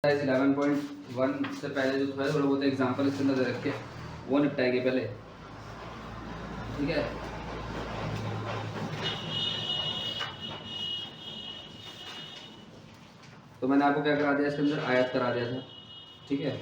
11.1 से पहले जो थोड़ा थोड़ा बहुत एग्जाम्पल इसके अंदर रख के वो निपटाएंगे पहले, ठीक है। तो मैंने आपको क्या करा दिया, इसके अंदर आयत करा दिया था, ठीक है।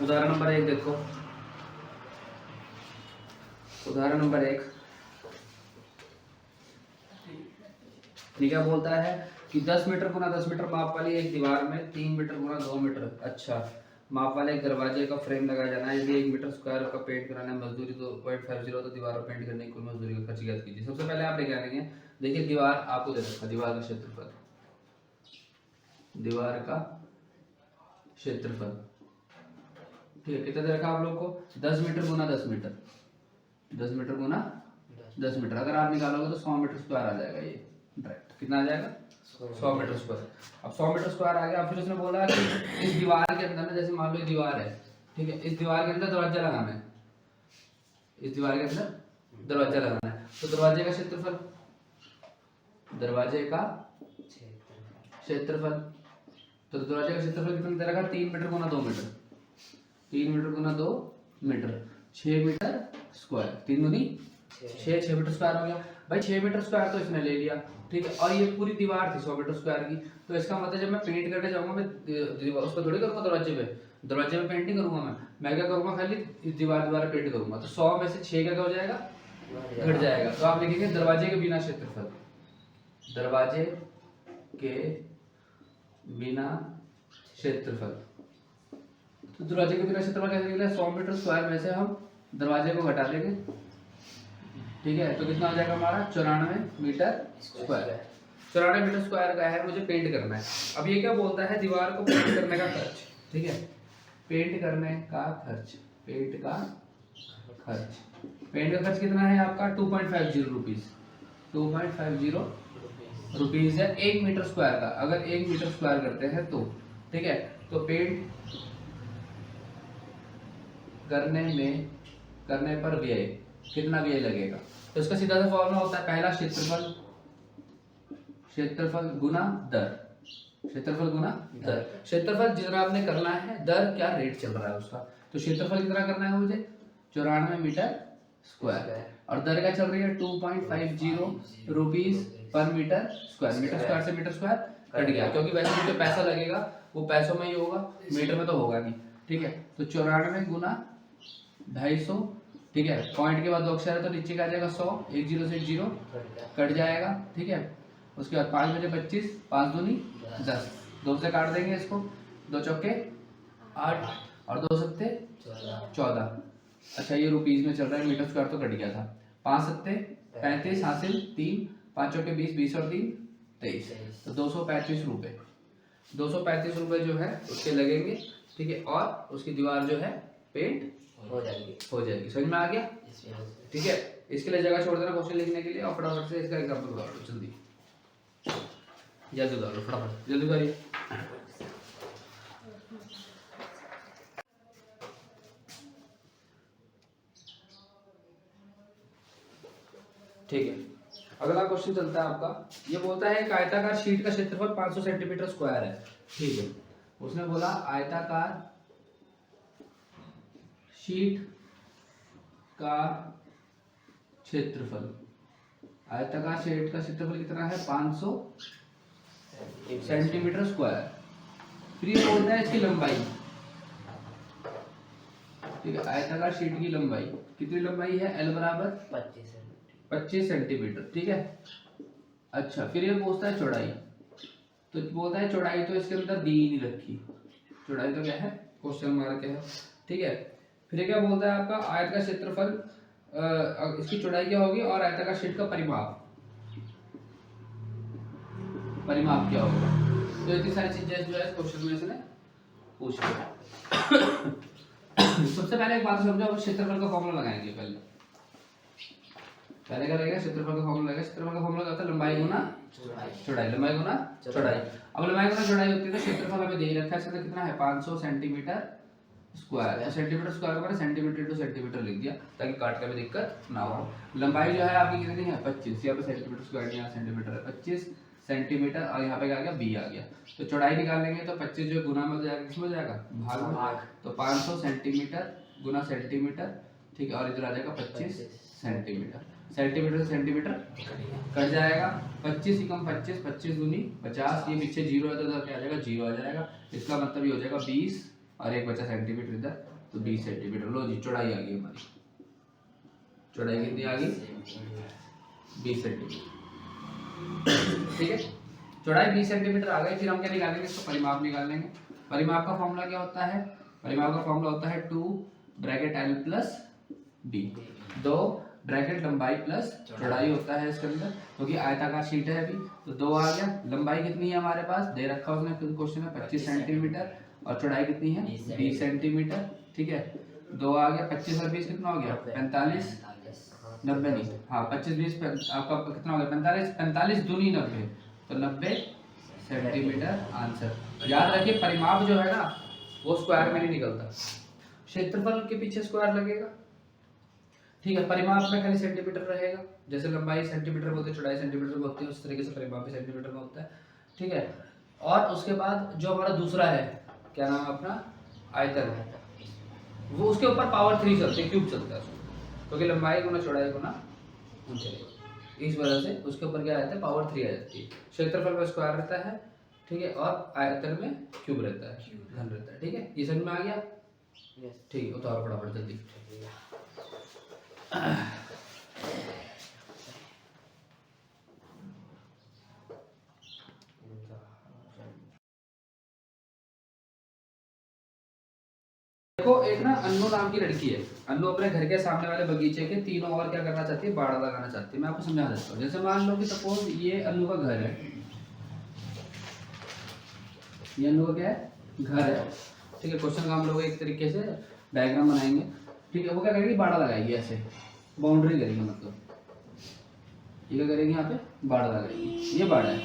उदाहरण नंबर 1 देखो, उदाहरण नंबर 1 ये क्या बोलता है कि 10 मीटर गुना 10 मीटर माप वाली एक दीवार में 3 मीटर गुना 2 मीटर अच्छा माप वाले एक दरवाजे का फ्रेम लगाया जाना है। यदि 1 मीटर स्क्वायर का पेंट कराना है, मजदूरी 2.50 तो दीवार पर पेंट करने की कुल मजदूरी का खर्च ज्ञात कीजिए। सबसे पहले आप क्या करेंगे, देखिए दीवार आपको दे रखा, दीवार का क्षेत्रफल, दीवार का क्षेत्रफल, ठीक है। कितना दे रखा आप लोग को, 10 मीटर गुना 10 मीटर, 10 मीटर गुना 10 मीटर। अगर आप निकालोगे तो 100 मीटर स्क्वायर आ जाएगा। ये डायरेक्ट कितना आ जाएगा, 100 मीटर स्क्वायर। अब 100 मीटर स्क्वायर आ गया। फिर उसने बोला कि इस दीवार के अंदर ना, जैसे मान लो दीवार है, ठीक है, इस दीवार के अंदर दरवाजा लगाना है, इस दीवार के अंदर दरवाजा लगाना है। तो दरवाजे का क्षेत्रफल, दरवाजे का क्षेत्रफल, तो दरवाजे का क्षेत्रफल कितना दे रखा, 3 मीटर गुना 2 मीटर, 3 मीटर गुना 2 मीटर, 6 मीटर स्क्वायर, 3 दूनी 6 मीटर स्क्वायर हो गया भाई। 6 मीटर स्क्वायर तो इसने ले लिया, ठीक है। और ये पूरी दीवार थी 100 मीटर स्क्वायर की। तो इसका मतलब जब मैं पेंट करने जाऊंगा, मैं उस पर थोड़ी करूंगा, दरवाजे पे पेंट नहीं करूंगा। मैं क्या करूंगा, खाली इस दीवार पेंट करूंगा। तो 100 में से 6 क्या हो जाएगा, घट जाएगा। तो आप लिखेंगे दरवाजे के बिना क्षेत्रफल, दरवाजे के बिना क्षेत्रफल। तो दरवाजे के बिना क्षेत्रफल कैसे निकला, 100 मीटर स्क्वायर में से हम दरवाजे को घटा देंगे, ठीक है। तो कितना हो जाएगा हमारा, 94 मीटर स्क्वायर। 94 मीटर स्क्वायर का है, मुझे पेंट करना है। अब ये क्या बोलता है, दीवार को पेंट करने का खर्च, ठीक है, पेंट करने का खर्च, पेंट का खर्च, पेंट का खर्च कितना है आपका, 2.50 रुपीज, 2.50 रुपीज है 1 मीटर स्क्वायर का। अगर 1 मीटर स्क्वायर करते हैं तो, ठीक है, तो पेंट करने पर व्यय, कितना व्यय लगेगा। तो इसका सीधा सा फॉर्मूला होता है, पहला क्षेत्रफल, क्षेत्रफल गुना दर, क्षेत्रफल गुना दर। क्षेत्रफल जितना आपने करना है, दर क्या रेट चल रहा है उसका। तो क्षेत्रफल कितना करना है मुझे, 94 मीटर स्क्वायर, और दर क्या चल रही है, 2.50 रुपीज पर मीटर स्क्वायर। मीटर स्क्वायर से मीटर स्क्वायर कट गया, क्योंकि वैसे मुझे पैसा लगेगा वो पैसों में ही होगा, मीटर में तो होगा नहीं, ठीक है। तो 94 गुना 250, ठीक है, पॉइंट के बाद 2 अक्षर है तो नीचे का आ जाएगा 100, 1 0 से 1 0 कट जाएगा, ठीक है। उसके बाद 5 बजे 25, 5 दूनी 10, 2 से काट देंगे इसको, 2 चौके 8 और 2 सत्ते 14। अच्छा ये रुपीज में चल रहा है, मीटर स्क्वायर तो कट गया था। 5 सत्ते 35 हासिल 3, 5 चौके 20, 20 और 3 23, तो 235 रुपए, 235 रुपए जो है उसके लगेंगे, ठीक है। और उसकी दीवार जो है पेंट हो जाएगी। समझ में आ गया, ठीक है। इसके लिए जगह छोड़ देना क्वेश्चन लिखने के लिए, और फटाफट से इसका एग्जांपल उतार लो, जल्दी जल्दी उतार लो, फटाफट जल्दी करिए। ठीक है, अगला क्वेश्चन चलता है आपका। ये बोलता है एक आयताकार शीट का क्षेत्रफल 500 सेंटीमीटर स्क्वायर है, ठीक है। उसने बोला आयताकार शीट का क्षेत्रफल, आयताकार शीट का क्षेत्रफल कितना है, 500 सेंटीमीटर स्क्वायर। फिर ये बोलता है इसकी लंबाई, ठीक है, आयताकार शीट की लंबाई कितनी लंबाई है, L बराबर 25 सेंटीमीटर, ठीक है। अच्छा फिर ये पूछता है चौड़ाई, तो बोलता है चौड़ाई तो इसके अंदर दी ही नहीं रखी, चौड़ाई तो क्या है, क्वेश्चन मार्क है, ठीक है। फिर क्या बोलता है आपका आयत का क्षेत्रफल, इसकी चौड़ाई क्या होगी, और आयताकार शीट का परिमाप, परिमाप क्या होगा। तो इतनी सारी चीजें जो है क्वेश्चन में इसने पूछ लिया। सबसे पहले एक बात समझो, क्षेत्रफल का फॉर्मूला लगाएंगे। पहले क्या रहेगा, क्षेत्रफल का फॉर्मूला रहेगा। क्षेत्रफल का फॉर्मूला होता है लंबाई गुना चौड़ाई, लंबाई गुना चौड़ाई। अब लंबाई गुना चौड़ाई होती है तो क्षेत्रफल हमें दे ही रखा है, इसका कितना है, 500 सेंटीमीटर स्क्वायर। तो सेंटीमीटर स्क्वायर को मैंने सेंटीमीटर टू सेंटीमीटर लिख दिया ताकि काटने में दिक्कत ना हो। लंबाई जो है आपकी कितनी है, 25, यहाँ पे सेंटीमीटर स्क्वायर नहीं, यहाँ सेंटीमीटर है, 25 सेंटीमीटर और यहाँ पे क्या आ गया b आ गया। तो चौड़ाई निकालेंगे तो 25 जो गुना में हो जाएगा, किसमें हो जाएगा, भाग में। तो 500 सेंटीमीटर गुना सेंटीमीटर, ठीक है, और इधर आ जाएगा 25 सेंटीमीटर। सेंटीमीटर से सेंटीमीटर कट जाएगा, 25 ही कम 25, 25 दूनी 50, ये पीछे जीरो है तो इधर क्या आ जाएगा, जीरो आ जाएगा। इसका मतलब ये हो जाएगा 20 और एक बचा सेंटीमीटर इधर, तो 20 सेंटीमीटर। लो जी, चौड़ाई आ गई हमारी। चौड़ाई कितनी आ गई, 20 सेंटीमीटर। ठीक है, चौड़ाई 20 सेंटीमीटर आ गई। फिर हम क्या निकालेंगे, इसको परिमाप निकाल लेंगे। परिमाप का फॉर्मूला क्या होता है, परिमाप का फॉर्मूला होता है 2 bracket l plus d, 2 bracket लंबाई प्लस चौड़ाई होता है इसके अंदर, क्योंकि आयताकार शीट है अभी। तो 2 आ गया। लंबाई कितनी है हमारे पास, दे रखा उसने क्वेश्चन में 25 सेंटीमीटर, और चौड़ाई कितनी है 20 सेंटीमीटर। ठीक है, 2 आ गया, 25 और 20 कितना हो गया, 45, 90 नहीं, हाँ 25 20 आपका कितना हो गया, 45, 45 दूनी 90, तो 90 सेंटीमीटर आंसर। याद रखिए परिमाप जो है ना वो स्क्वायर में नहीं निकलता, क्षेत्रफल के पीछे स्क्वायर लगेगा। ठीक है, परिमाप में खाली सेंटीमीटर रहेगा, जैसे लंबाई सेंटीमीटर बोलते हैं, चौड़ाई सेंटीमीटर बोलते हैं, उस तरीके से परिमाप भी सेंटीमीटर में होता है। ठीक है, और उसके बाद जो हमारा दूसरा है, क्या नाम है अपना, आयतन है, वो उसके ऊपर पावर 3 चलते हैं, क्यूब चलता है उसमें, क्योंकि लंबाई गुना चौड़ाई गुना ऊंचाई, इस वजह से उसके ऊपर क्या रहता है, पावर 3 आ जाती है। क्षेत्रफल में स्क्वायर रहता है, ठीक है, और आयतन में क्यूब रहता है, घन रहता है। ठीक है, ये समझ में आ गया, ठीक है, उतारो फटाफट जल्दी। देखो एक ना अन्नू नाम की लड़की है, अन्नू अपने घर के सामने वाले बगीचे के तीनों ओर क्या करना चाहती है, बाड़ा लगाना चाहती है। मैं आपको समझा देता हूँ। जैसे मान लो कि सपोज ये अन्नू का घर है, ये अन्नू का क्या है, घर है। ठीक है, क्वेश्चन का हम लोग एक तरीके से डायग्राम बनाएंगे। ठीक है, वो क्या करेगी, बाड़ा लगाएगी, ऐसे बाउंड्री करेगी, मतलब ये क्या करेगी, यहाँ पे बाड़ा लगाएगी, ये बाड़ा है,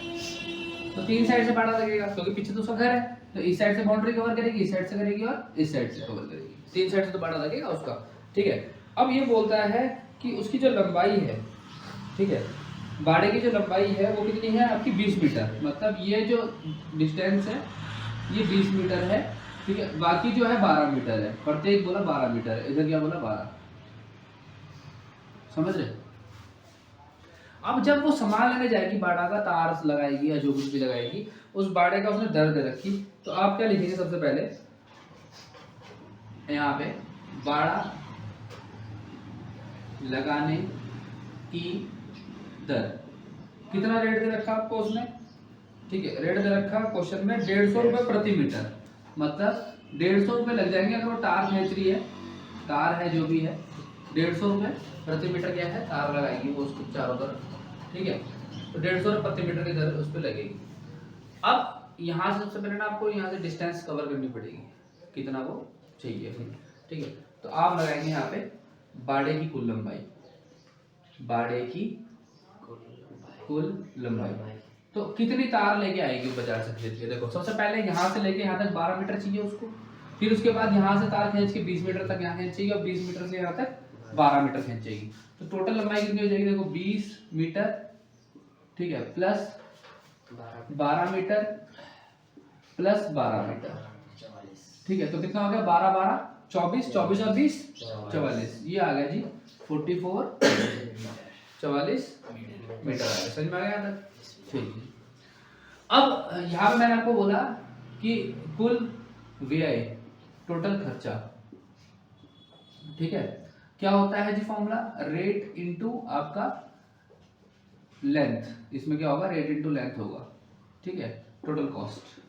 तो 3 साइड से बाड़ा लगेगा, क्योंकि पीछे तो उसका घर है, तो इस साइड से बाउंड्री कवर करेगी, इस साइड से करेगी और इस साइड से कवर करेगी, 3 साइड से तो बाड़ा लगेगा उसका। ठीक है, अब ये बोलता है कि उसकी जो लंबाई है, ठीक है, बाड़े की जो लंबाई है वो कितनी है आपकी, 20 मीटर, मतलब ये जो डिस्टेंस है ये 20 मीटर है। ठीक है, बाकी जो है 12 मीटर है, प्रत्येक बोला 12 मीटर है, इधर क्या बोला 12, समझ रहे। अब जब वो सामान लेने जाएगी, बाड़ा का तार लगाएगी या जो कुछ भी लगाएगी, उस बाड़े का उसने दर दे रखी, तो आप क्या लिखेंगे, सबसे पहले यहाँ पे बाड़ा लगाने की दर, कितना रेट दे रखा आपको उसने, ठीक है, रेट दे रखा क्वेश्चन में 150 रुपए प्रति मीटर, मतलब 150 रुपए लग जाएंगे अगर वो तार खींच रही है, तार है जो भी है, 150 रुपए प्रति मीटर क्या है, तार लगाएगी वो उसको चारों तरफ। ठीक है, तो 150 रुपए प्रति मीटर की दर उस पर लगेगी। अब यहाँ से सबसे पहले ना आपको यहाँ से डिस्टेंस कवर करनी पड़ेगी, कितना वो चाहिए। ठीक है, तो आप लगाएंगे यहाँ पे बाड़े की कुल लंबाई, बाड़े की कुल लंबाई, तो कितनी तार लेके आएगी बाजार से खरीद के। देखो सबसे पहले यहाँ से लेके यहाँ तक 12 मीटर चाहिए उसको, फिर उसके बाद यहाँ से तार खींच के 20 मीटर तक यहाँ खींचेगी, और 20 मीटर से यहाँ तक 12 मीटर खींचेगी, तो टोटल लंबाई कितनी हो जाएगी, देखो 20 मीटर, ठीक है, प्लस 12 मीटर प्लस 12 मीटर, ठीक है, तो कितना हो गया, 12 12 24, 24 और 20 44, ये आ गया जी 44 44 मीटर आ गया। समझ में आ गया तक, ठीक। अब यहाँ पे मैंने आपको बोला कि कुल व्यय, टोटल खर्चा, ठीक है, क्या होता है जी फॉर्मूला, रेट इनटू आपका लेंथ, इसमें क्या होगा, रेट इनटू लेंथ होगा। ठीक है, टोटल कॉस्ट।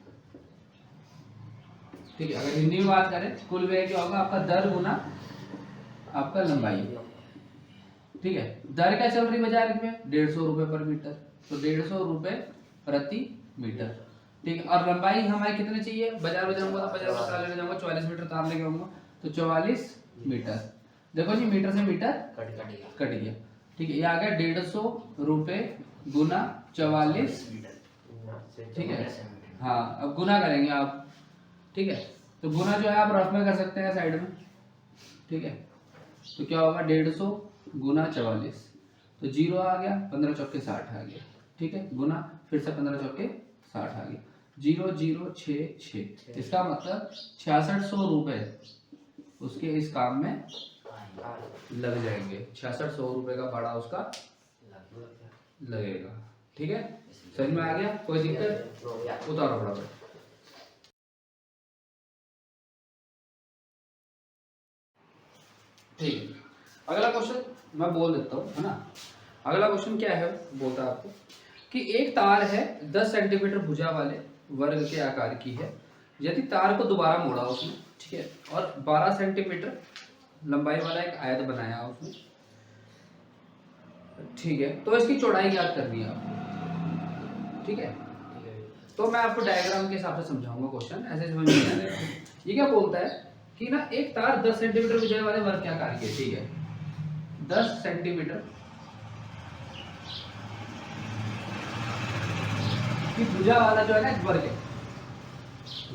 ठीक है, अगर हिंदी में बात करें कुल व्यय क्या होगा, आपका दर गुना आपका लंबाई। ठीक है, दर क्या चल रही बाजार में, 150 रुपए पर मीटर, तो 150 रुपए प्रति मीटर। ठीक है, और लंबाई हमारे कितने चाहिए, बाजार में जाऊंगा तो 50 तार लेने जाऊंगा, 44 मीटर तार लेके आऊंगा, तो 44 मीटर। देखो जी मीटर से मीटर कट गया। ठीक है, ये आ गया 150 रुपए गुना 44 मीटर। ठीक है, हाँ अब गुना करेंगे आप। ठीक है, तो गुना जो है आप रफ में कर सकते हैं साइड में। ठीक है, तो क्या होगा 150 गुना 44, तो 0 आ गया, 15 चौके 60 आ गया। ठीक है, गुना फिर से 15 चौके 60 आ गया, 0066। इसका मतलब 6600 रुपए उसके इस काम में लग जाएंगे। 6600 रुपए का भाड़ा उसका लगेगा। ठीक है, समझ में आ गया? कोई दिक्कत? उतारो फटाफट। ठीक है, अगला क्वेश्चन मैं बोल देता हूँ, है ना। अगला क्वेश्चन क्या है, बोलता है आपको कि एक तार है 10 सेंटीमीटर भुजा वाले वर्ग के आकार की है। यदि तार को दोबारा मोड़ा उसने, ठीक है, और 12 सेंटीमीटर लंबाई वाला एक आयत बनाया उसने, ठीक है, तो इसकी चौड़ाई याद करनी है आपको। ठीक है, तो मैं आपको डायग्राम के हिसाब से समझाऊंगा क्वेश्चन, ऐसे समझ में नहीं आएगा। ये क्या बोलता है कि ना एक तार 10 सेंटीमीटर भुजा वाले वर्ग के आकार की है, ठीक है, 10 सेंटीमीटर कि भुजा वाला जो है ना वर्ग है,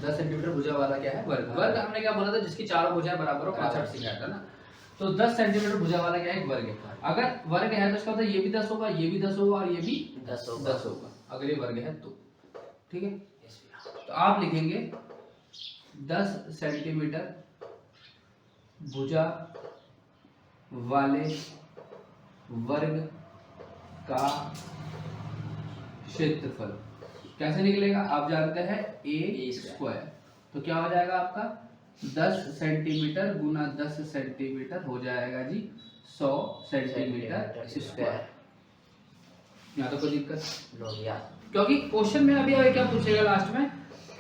10 सेंटीमीटर भुजा वाला क्या है, वर्ग। वर्ग हमने क्या बोला था, जिसकी चारों भुजाएं बराबर हो, 65 सिखाया था ना। तो 10 सेंटीमीटर भुजा वाला क्या है, एक वर्ग है। अगर वर्ग है तो इसका मतलब ये भी 10 होगा, ये भी 10 होगा और ये भी 10 होगा, अगर ये वर्ग है तो। ठीक है, तो आप लिखेंगे 10 सेंटीमीटर भुजा वाले वर्ग का क्षेत्रफल कैसे निकलेगा, आप जानते हैं ए स्क्वायर। तो क्या हो जाएगा आपका 10 सेंटीमीटर गुना 10 सेंटीमीटर हो जाएगा जी 100 सेंटीमीटर स्क्वायर। यहाँ तो कोई दिक्कत, क्योंकि क्वेश्चन में अभी क्या पूछेगा लास्ट में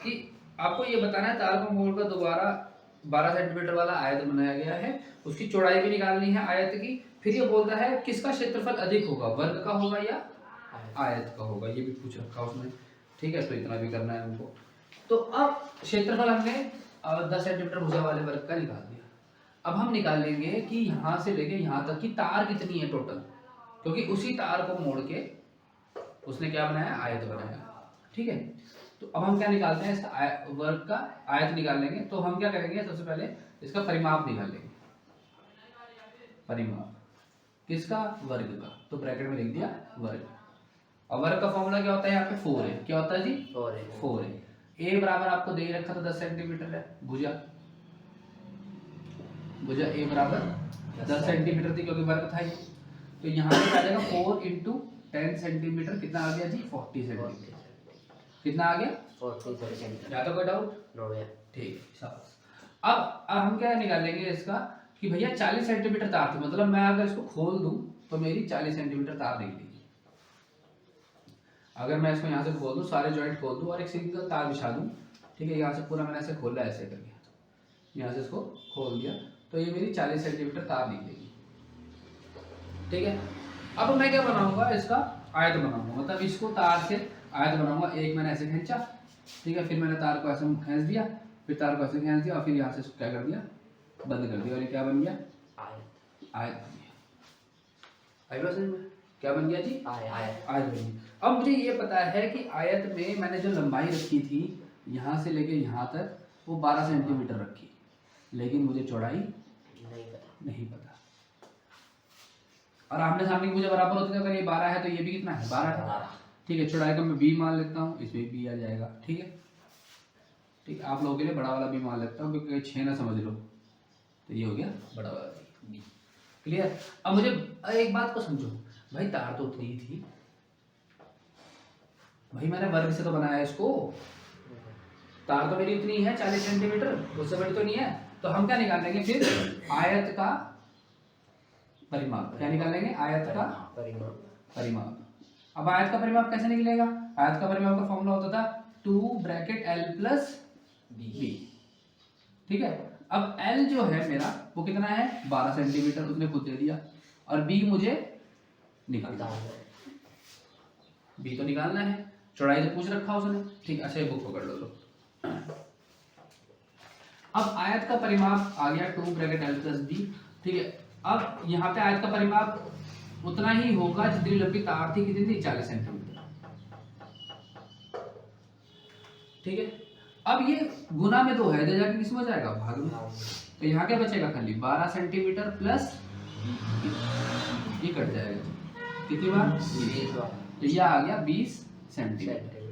कि आपको ये बताना है तार को मोड़कर दोबारा 12 सेंटीमीटर वाला आयत बनाया गया है, उसकी चौड़ाई भी निकालनी है आयत की। फिर ये बोलता है किसका क्षेत्रफल अधिक होगा, वर्ग का होगा या आयत का होगा, ये भी पूछ रखा उसने। ठीक है, तो इतना भी करना है हमको। तो अब क्षेत्रफल हमने 10 सेंटीमीटर भुजा वाले वर्ग का निकाल दिया। अब हम निकालेंगे कि यहाँ से लेके यहाँ तक की तार कितनी है टोटल, क्योंकि उसी तार को मोड़ के उसने क्या बनाया, आयत बनाया। ठीक है, तो अब हम क्या निकालते हैं, इसका वर्ग का आयत निकाल लेंगे। तो हम क्या करेंगे, सबसे पहले इसका परिमाप निकाल लेंगे। परिमाप किसका, वर्ग का, तो ब्रैकेट में लिख दिया वर्ग। और वर्ग का फॉर्मूला क्या होता है, यहाँ पे 4 है। क्या होता है जी, 4 है। ए बराबर आपको दे रखा था 10 सेंटीमीटर है भुजा, भुजा ए बराबर 10 सेंटीमीटर थी क्योंकि वर्ग था ये। तो यहाँ पे आ जाएगा 4 इंटू 10 सेंटीमीटर, कितना आ गया जी 40 सेंटीमीटर। कितना आ गया 40 सेंटीमीटर। या तो कोई डाउट? ठीक है, शाबाश। अब हम क्या निकालेंगे इसका कि भैया 40 सेंटीमीटर तार थी, मतलब मैं अगर इसको खोल दूं तो मेरी 40 सेंटीमीटर तार निकलेगी। अगर मैं इसको यहाँ से खोल दूं, सारे जॉइंट खोल दूं और एक सिंगल तार बिछा दूं, ठीक है, यहाँ से पूरा मैंने ऐसे खोला, ऐसे करके यहाँ से इसको खोल दिया, तो ये मेरी 40 सेंटीमीटर तार निकलेगी। ठीक है, अब मैं क्या बनाऊंगा, इसका आयत बनाऊंगा, मतलब इसको तार से आयत बनाऊंगा। एक मैंने ऐसे खींचा, ठीक है, फिर मैंने तार को ऐसे खींच दिया, फिर तार को ऐसे खींच दिया और फिर यहाँ से इसको क्या कर दिया, बंद कर दिया, और ये क्या बन गया, आयत बन गया। आई बात समझ में? क्या बन गया जी, आयत बन गया। अब मुझे ये पता है कि आयत में मैंने जो लंबाई रखी थी यहाँ से लेके यहाँ तक, वो 12 सेंटीमीटर रखी, लेकिन मुझे चौड़ाई नहीं पता। और आमने सामने मुझे बराबर होती है, अगर ये 12 है तो ये भी कितना है, 12 है। ठीक है, चौड़ाई का मैं b मान लेता हूँ, इसमें b आ जाएगा। ठीक है, ठीक, आप लोगों के लिए बड़ा वाला b मान लेता हूँ, क्योंकि 6 ना समझ लो, तो ये हो गया बड़ा वाला b। क्लियर? अब मुझे एक बात को समझो भाई, तार तो उतनी ही थी भाई, मैंने वर्ग से तो बनाया इसको, तार तो मेरी उतनी है 40 सेंटीमीटर, उससे बड़ी तो नहीं है। तो हम क्या निकालेंगे फिर, आयत का परिमाप। क्या निकालेंगे, आयत का परिमाप। अब आयत का परिमाप कैसे निकलेगा, आयत का परिमाप का फॉर्मूला होता था 2 ब्रैकेट l प्लस b। ठीक है, अब l जो है मेरा वो कितना है, 12 सेंटीमीटर, उसने खुद दे दिया, और b मुझे निकालना है, b तो निकालना है, चौड़ाई तो पूछ रखा उसने। ठीक, अच्छा ये बुक पकड़ लो। अब आयत का परिमाप आ गया 2 ब्रैकेट l प्लस b। ठीक है, अब यहाँ पे आयत का परिमाप उतना ही होगा जितनी लंबी तार थी, कितनी थी, 40 सेंटीमीटर। ठीक है, अब ये गुना में 2 है, तो जाके किसमें हो जाएगा, भाग में। तो यहाँ क्या बचेगा, खाली 12 सेंटीमीटर प्लस ये कट जाएगा, कितनी बार, 20 बार। तो यह आ गया 20 सेंटीमीटर।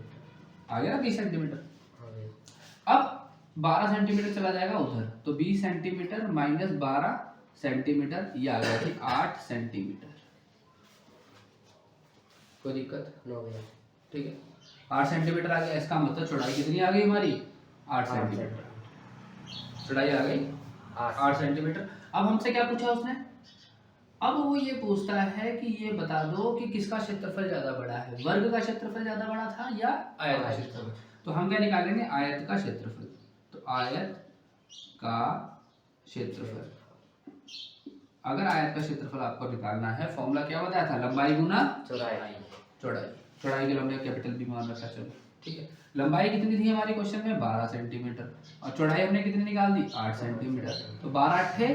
आ गया ना 20 सेंटीमीटर। हाँ भैया। अब 12 सेंटीमीटर चला जाएगा उधर, तो 20 सेंटीमीटर माइनस 12 सेंटीमीटर, ये आ गया थी 8 सेंटीमीटर। कोई दिक्कत? नो भैया। ठीक है, 8 सेंटीमीटर आ गया। इसका मतलब चौड़ाई कितनी आ गई हमारी? 8 सेंटीमीटर। चौड़ाई आ गई 8 सेंटीमीटर। अब हमसे क्या पूछा उसने? अब वो ये पूछता है कि ये बता दो कि किसका क्षेत्रफल ज्यादा बड़ा है, वर्ग का क्षेत्रफल ज्यादा बड़ा था या आयत का क्षेत्रफल। तो हम क्या निकालेंगे? आयत का क्षेत्रफल। तो आयत का क्षेत्रफल, अगर आयत का क्षेत्रफल आपको निकालना है, फॉर्मूला क्या बताया था? लंबाई गुना चौड़ाई। चौड़ाई। चौड़ाई की लंबाई कैपिटल बी मान रखा। चलो ठीक है, लंबाई कितनी थी हमारे क्वेश्चन में? 12 सेंटीमीटर, और चौड़ाई हमने कितनी निकाल दी? 8 सेंटीमीटर। तो 12 अट्ठे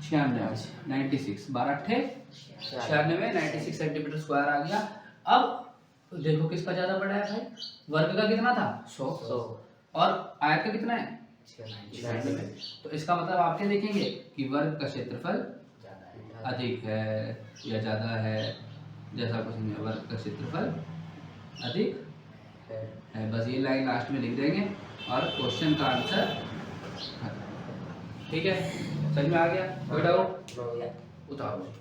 96, 96, 12 अट्ठे 96, 96 सेंटीमीटर स्क्वायर आ गया। अब देखो किसका ज्यादा बड़ा है भाई? वर्ग का कितना था? 100, और आयत का कितना है? 96। तो इसका मतलब आप क्या देखेंगे कि वर्ग का क्षेत्रफल अधिक है या ज्यादा है? जैसा कुछ नहीं है, वर्ग का क्षेत्रफल अधिक है। बस ये लाइन लास्ट में लिख देंगे और क्वेश्चन का आंसर। ठीक है, समझ में आ गया? कोई डाउट? नो भैया। उतारो।